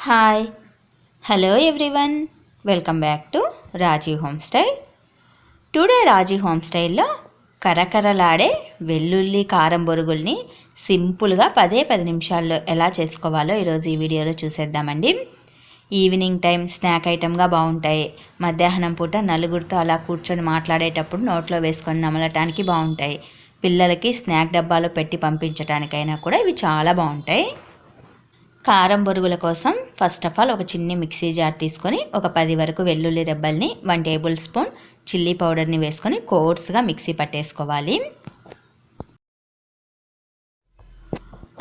Hi hello everyone, welcome back to Raji home style. Today Raji home స్టైల్లో కరకరలాడే వెల్లుల్లి కారం బొరుగుల్ని సింపుల్గా 10 నిమిషాల్లో ఎలా చేసుకోవాలో ఈరోజు ఈ వీడియోలో చూసేద్దామండి. ఈవినింగ్ టైం స్నాక్ ఐటెంగా బాగుంటాయి. మధ్యాహ్నం పూట నలుగురితో అలా కూర్చొని మాట్లాడేటప్పుడు నోట్లో వేసుకొని నమలటానికి బాగుంటాయి. పిల్లలకి స్నాక్ డబ్బాలో పెట్టి పంపించడానికైనా కూడా ఇవి చాలా బాగుంటాయి. కారం బొరుగుల కోసం ఫస్ట్ ఆఫ్ ఆల్ ఒక చిన్ని మిక్సీ జార్ తీసుకొని ఒక 10 వరకు వెల్లుల్లి రెబ్బల్ని 1 టేబుల్ స్పూన్ చిల్లీ పౌడర్ని వేసుకొని కోర్స్గా మిక్సీ పట్టేసుకోవాలి.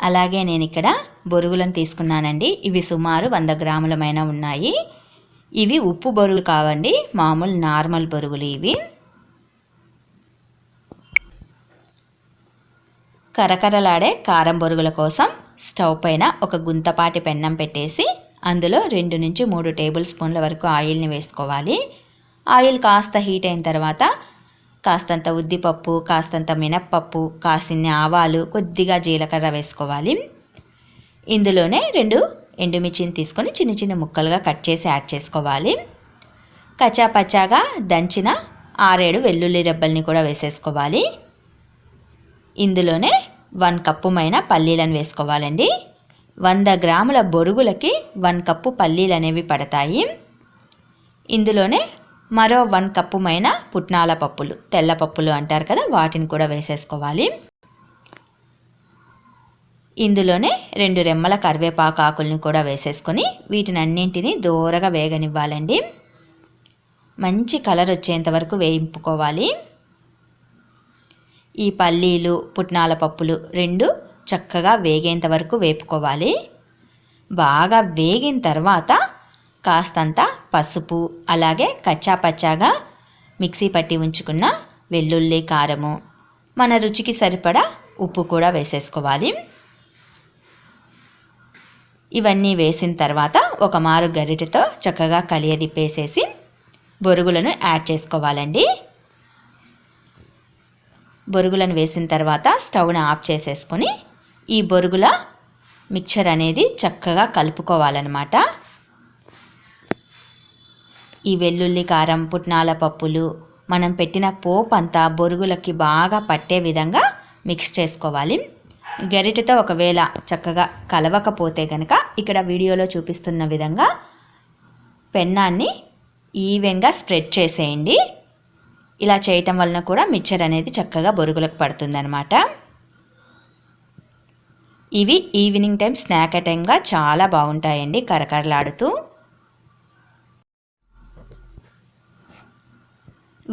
అలాగే నేను ఇక్కడ బొరుగులను తీసుకున్నానండి. ఇవి సుమారు 100 గ్రాములమైన ఉన్నాయి. ఇవి ఉప్పు బొరుగులు కావండి, మామూలు నార్మల్ బొరుగులు ఇవి. కరకరలాడే కారం బొరుగుల కోసం స్టవ్ పైన ఒక గుంతపాటి పెన్నం పెట్టేసి అందులో 2 నుంచి 3 టేబుల్ స్పూన్ల వరకు ఆయిల్ని వేసుకోవాలి. ఆయిల్ కాస్త హీట్ అయిన తర్వాత కాస్తంత ఉద్దిపప్పు, కాస్తంత మినప్పప్పు, కాసిన్ని ఆవాలు, కొద్దిగా జీలకర్ర వేసుకోవాలి. ఇందులోనే 2 ఎండుమిర్చిని తీసుకొని చిన్న చిన్న ముక్కలుగా కట్ చేసి యాడ్ చేసుకోవాలి. కచ్చాపచ్చాగా దంచిన 6-7 వెల్లుల్లి రెబ్బల్ని కూడా వేసేసుకోవాలి. ఇందులోనే 1 కప్పు మైన పల్లీలను వేసుకోవాలండి. 100 గ్రాముల బొరుగులకి 1 కప్పు పల్లీలు అనేవి పడతాయి. ఇందులోనే మరో 1 కప్పు మైన పుట్నాల పప్పులు, తెల్ల పప్పులు అంటారు కదా, వాటిని కూడా వేసేసుకోవాలి. ఇందులోనే 2 రెమ్మల కరివేపాకు ఆకుల్ని కూడా వేసేసుకొని వీటిని అన్నింటినీ దోరగా వేగనివ్వాలండి. మంచి కలర్ వచ్చేంత వరకు వేయింపుకోవాలి. ఈ పల్లీలు, పుట్నాల పప్పులు 2 చక్కగా వేగేంత వరకు వేపుకోవాలి. బాగా వేగిన తర్వాత కాస్తంత పసుపు, అలాగే కచ్చాపచ్చాగా మిక్సీ పట్టి ఉంచుకున్న వెల్లుల్లి కారము, మన రుచికి సరిపడా ఉప్పు కూడా వేసేసుకోవాలి. ఇవన్నీ వేసిన తర్వాత ఒక మారు గరిటెతో చక్కగా కలియదిప్పేసేసి బొరుగులను యాడ్ చేసుకోవాలండి. బొరుగులను వేసిన తర్వాత స్టవ్ని ఆఫ్ చేసేసుకొని ఈ బొరుగుల మిక్చర్ అనేది చక్కగా కలుపుకోవాలన్నమాట. ఈ వెల్లుల్లి కారం, పుట్నాల పప్పులు, మనం పెట్టిన పోపు అంతా బొరుగులకి బాగా పట్టే విధంగా మిక్స్ చేసుకోవాలి. గరిటెతో ఒకవేళ చక్కగా కలవకపోతే కనుక ఇక్కడ వీడియోలో చూపిస్తున్న విధంగా పెన్నాన్ని ఈవెన్గా స్ప్రెడ్ చేసేయండి. ఇలా చేయటం వలన కూడా మిక్చర్ అనేది చక్కగా బొరుగులకు పడుతుందన్నమాట. ఇవి ఈవినింగ్ టైం స్నాక్ ఐటెంగా చాలా బాగుంటాయండి, కరకరలాడుతూ.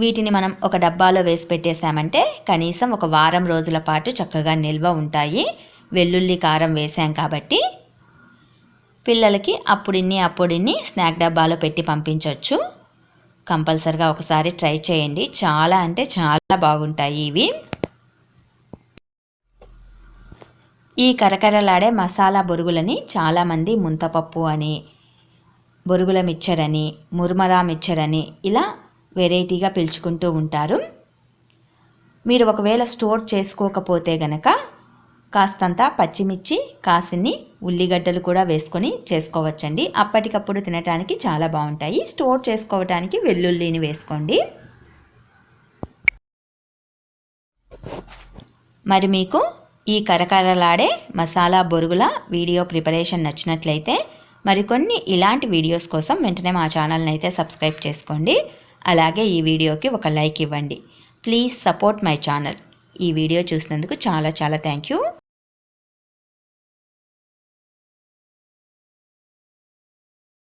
వీటిని మనం ఒక డబ్బాలో వేసి పెట్టేసామంటే కనీసం ఒక వారం రోజుల పాటు చక్కగా నిల్వ ఉంటాయి. వెల్లుల్లి కారం వేసాం కాబట్టి పిల్లలకి అప్పుడిన్ని స్నాక్ డబ్బాలో పెట్టి పంపించవచ్చు. కంపల్సరిగా ఒకసారి ట్రై చేయండి, చాలా అంటే చాలా బాగుంటాయి ఇవి. ఈ కరకరలాడే మసాలా బొరుగులని చాలామంది ముంతపప్పు అని, బొరుగుల మిక్చర్ అని, ముర్మరా మిక్చర్ అని ఇలా వెరైటీగా పిలుచుకుంటూ ఉంటారు. మీరు ఒకవేళ స్టోర్ చేసుకోకపోతే గనక కాస్తంత పచ్చిమిర్చి, కాసిన్ని ఉల్లిగడ్డలు కూడా వేసుకొని చేసుకోవచ్చండి. అప్పటికప్పుడు తినడానికి చాలా బాగుంటాయి. స్టోర్ చేసుకోవడానికి వెల్లుల్లిని వేసుకోండి. మరి మీకు ఈ కరకరలాడే మసాలా బొరుగుల వీడియో ప్రిపరేషన్ నచ్చినట్లయితే మరికొన్ని ఇలాంటి వీడియోస్ కోసం వెంటనే మా ఛానల్ని అయితే సబ్స్క్రైబ్ చేసుకోండి. అలాగే ఈ వీడియోకి ఒక లైక్ ఇవ్వండి. Please support my channel. ఈ వీడియో చూసినందుకు చాలా థ్యాంక్ యూ.